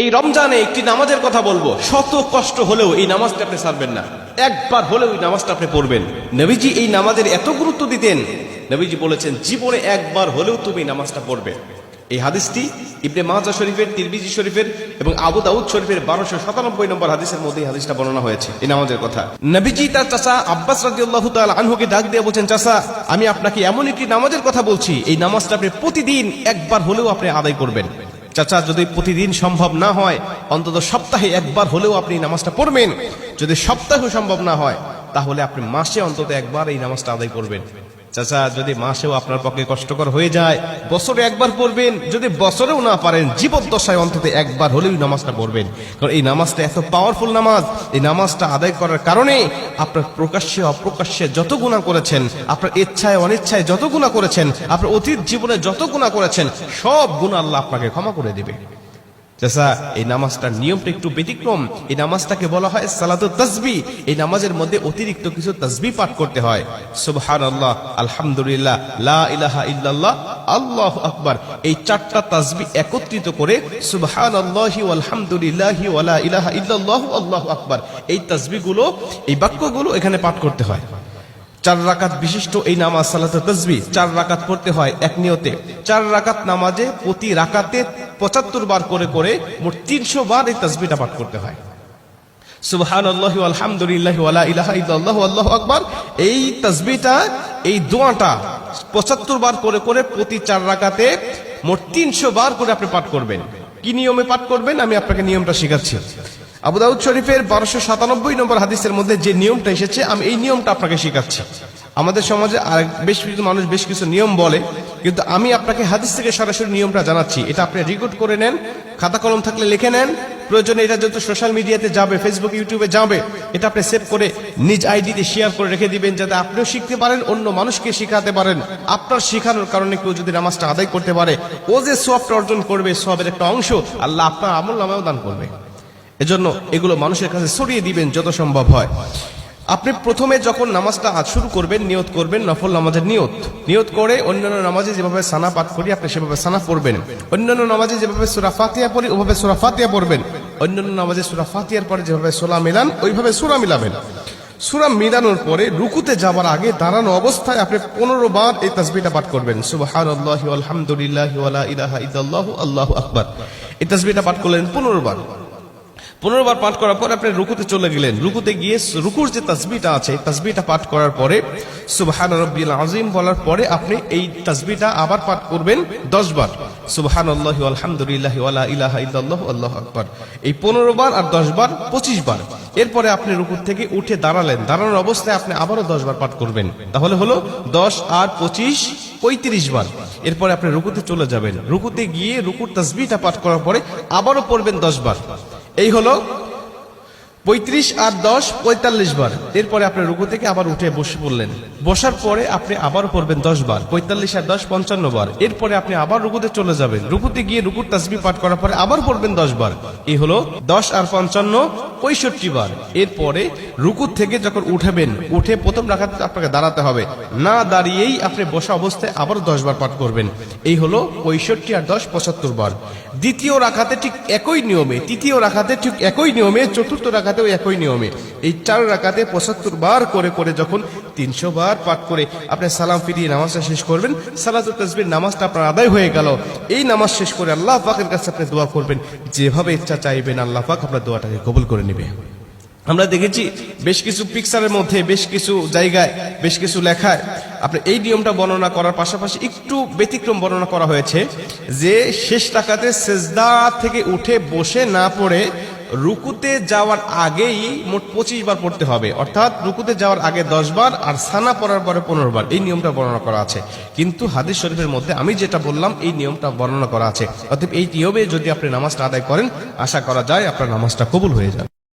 এই রমজানে একটি নামাজের কথা বলবো, শত কষ্ট হলেও এই নামাজটা আপনি ছাড়বেন না, একবার হলেও এই নামাজটা আপনি পড়বেন। নবীজি এই নামাজের এত গুরুত্ব দিতেন, নবীজি বলেছেন জীবনে একবার হলেও তুমি নামাজটা পড়বে। এই হাদিসটি ইবনে মাজাহ শরীফের, তিরমিজি শরীফের এবং আবু দাউদ শরীফের 1297 নম্বর হাদিসের মধ্যে এই হাদিসটা বর্ণনা হয়েছে এই নামাজের কথা। নবীজি তার চাচা আব্বাস রাদিয়াল্লাহু তাআলা আনহুকে ডাক দিয়ে বলছেন, চাচা আমি আপনাকে এমন একটি নামাজের কথা বলছি, এই নামাজটা আপনি প্রতিদিন একবার হলেও আপনি আদায় করবেন। চাচা যদি প্রতিদিন সম্ভব না হয়, অন্তত সপ্তাহে একবার হলেও আপনি নামাজটা পড়বেন। যদি সপ্তাহে সম্ভব না হয়, তাহলে আপনি মাসে অন্তত একবার এই নামাজটা আদায় করবেন। চাচা যদি মাসেও আপনার পক্ষে কষ্টকর হয়ে যায়, বছরে একবার পড়বেন। যদি বছরেও না পারেন, জীবদ্দশায় অন্তত একবার হলেও নামাজটা পড়বেন। কারণ এই নামাজটা এত পাওয়ারফুল নামাজ। এই নামাজটা আদায় করার কারণে আপনার প্রকাশ্যে অপ্রকাশ্যে যত গুনাহ করেছেন, আপনার ইচ্ছায় অনিচ্ছায় যত গুনাহ করেছেন, আপনার অতীত জীবনে যত গুনাহ করেছেন, সব গুনাহ আল্লাহ আপনাকে ক্ষমা করে দেবে। চাচা এই নামাজটার নিয়মটা একটু ব্যতিক্রম। এই নামাজটাকে বলা হয় সালাতুত তাসবিহ। এই নামাজের মধ্যে অতিরিক্ত কিছু তাসবিহ পাঠ করতে হয়। সুবহানাল্লাহ, আলহামদুলিল্লাহ, লা ইলাহা ইল্লাল্লাহ, আল্লাহু আকবার। এই চারটা তাসবিহ একত্রিত করে সুবহানাল্লাহি ওয়াল হামদুলিল্লাহি ওয়া লা ইলাহা ইল্লাল্লাহু আল্লাহু আকবার, এই তাসবিহগুলো, এই বাক্যগুলো এখানে পাঠ করতে হয়। 4 রাকাত বিশিষ্ট এই নামাজ সালাতুত তাসবিহ 4 রাকাত পড়তে হয় এক নিয়তে। 4 রাকাত নামাজে প্রতি রাকাতে 75 বার করে করে মোট 300 বার এই তাসবিহটা পাঠ করতে হয়। সুবহানাল্লাহি ওয়াল হামদুলিল্লাহি ওয়া লা ইলাহা ইল্লাল্লাহু আল্লাহু আকবার, এই তাসবিহটা, এই দোয়াটা 75 বার করে করে প্রতি 4 রাকাতে মোট 300 বার করে আপনি পাঠ করবেন। কি নিয়মে পাঠ করবেন আমি আপনাকে নিয়মটা শেখাচ্ছি। আবু দাউদ শরীফের 1297 নম্বর হাদিসের মধ্যে যে নিয়মটা এসেছে, আমি এই নিয়মটা আপনাকে শেখাচ্ছি। আমাদের সমাজে আর বেশ কিছু মানুষ বেশ কিছু নিয়ম বলে, কিন্তু আমি আপনাকে হাদিস থেকে সরাসরি নিয়মটা জানাচ্ছি। এটা আপনি রেকর্ড করে নেন, খাতা কলম থাকলে লিখে নেন। প্রয়োজনে এটা যত সোশ্যাল মিডিয়াতে যাবে, ফেসবুক ইউটিউবে যাবে, এটা আপনি সেভ করে নিজ আইডিতে শেয়ার করে রেখে দিবেন, যাতে আপনিও শিখতে পারেন, অন্য মানুষকে শিখাতে পারেন। আপনার শেখানোর কারণে কেউ যদি নামাজটা আদায় করতে পারে, ও যে সওয়াবটা অর্জন করবে, সওয়াবের একটা অংশ আল্লাহ আপনার আমলনামায়ও দান করবে। এজন্য এগুলো মানুষের কাছে ছড়িয়ে দিবেন যত সম্ভব হয়। আপনি প্রথমে যখন নামাজটা শুরু করবেন, নিয়ত করবেন, নফল নামাজের নিয়ত করে অন্যান্য নামাজে যেভাবে সানা পাঠ করি আপনি সেভাবে সানা পড়বেন। অন্যান্য নামাজে যেভাবে সূরা ফাতিহা পড়ি ওভাবে সূরা ফাতিহা পড়বেন। অন্যান্য নামাজে সূরা ফাতিহার পরে যেভাবে সূরা মিলান ওইভাবে সূরা মিলাবেন। সূরা মিলানোর পরে রুকুতে যাওয়ার আগে দাঁড়ানো অবস্থায় আপনি 15 বার এই তাসবিহটা পাঠ করবেন। সুবহানাল্লাহি ওয়াল হামদুলিল্লাহি ওয়া লা ইলাহা ইল্লাল্লাহু আল্লাহু আকবার। এই তাসবিহটা পাঠ করলেন 15 বার। 15 বার পাঠ করার পর আপনি রুকুতে চলে গেলেন। রুকুতে গিয়ে রুকুর যে তাসবিহটা আছে, তাসবিহটা পাঠ করার পরে সুবহান রাব্বিল আযীম বলার পরে আপনি এই তাসবিহটা আবার পাঠ করবেন 10 বার। সুবহানাল্লাহি ওয়াল হামদুলিল্লাহি ওয়া লা ইলাহা ইল্লাল্লাহু আল্লাহু আকবার। এই 15 বার আর 10 বার 25 বার। এরপরে আপনি রুকু থেকে উঠে দাঁড়ালেন, দাঁড়ানোর অবস্থায় আপনি আবারও 10 বার পাঠ করবেন। তাহলে হলো 10 আর 25 35 বার। এরপরে আপনি রুকুতে চলে যাবেন। রুকুতে গিয়ে রুকুর তাসবিহটা পাঠ করার পরে আবারও পড়বেন 10 বার। এই হলো 35 আর 10 45 বার। এরপরে আপনি রুকু থেকে আবার উঠে বসে পড়লেন। বসার পরে আপনি আবার পড়বেন 10 বার। 45 আর 10 55 বার। এরপরে আপনি আবার রুকুতে চলে যাবেন। রুকুতে গিয়ে রুকুর তাসবিহ পাঠ করার পরে আবার পড়বেন 10 বার। এই হলো 10 আর 55 65 বার। এরপরে রুকু থেকে যখন উঠবেন, উঠে প্রথম রাকাতে আপনাকে দাঁড়াতে হবে। না দাঁড়িয়েই আপনি বসা অবস্থায় আবার 10 বার পাঠ করবেন। এই হলো 65 আর 10 75 বার। দ্বিতীয় রাকাতে ঠিক একই নিয়মে, তৃতীয় রাকাতে ঠিক একই নিয়মে, চতুর্থ রাকাতেও একই নিয়মে, এই 4 রাকাতে 75 বার করে করে যখন 300 বার পাঠ করে আপনি সালাম ফিরিয়ে নামাজটা শেষ করবেন, সালাতুত তাসবিহ নামাজটা আপনার আদায় হয়ে গেল। এই নামাজ শেষ করে আল্লাহ পাকের কাছে আপনি দোয়া করবেন, যেভাবে ইচ্ছা চাইবেন আল্লাহ পাক আপনার দোয়াটাকে কবুল করে নেবে। আমরা দেখেছি বেশ কিছু পিকচারের মধ্যে, বেশ কিছু জায়গায়, বেশ কিছু লেখায় আপনি এই নিয়মটা বর্ণনা করার পাশাপাশি একটু ব্যতিক্রম বর্ণনা করা হয়েছে, যে শেষ রাকাতে সেজদা থেকে উঠে বসে না পড়ে রুকুতে যাওয়ার আগেই মোট 25 বার পড়তে হবে। অর্থাৎ রুকুতে যাওয়ার আগে 10 বার আর সানা পড়ার পরে 15 বার। এই নিয়মটা বর্ণনা করা আছে, কিন্তু হাদিস শরীফের মধ্যে আমি যেটা বললাম এই নিয়মটা বর্ণনা করা আছে। অতএব এই নিয়মে যদি আপনি নামাজটা আদায় করেন, আশা করা যায় আপনার নামাজটা কবুল হয়ে যাবে।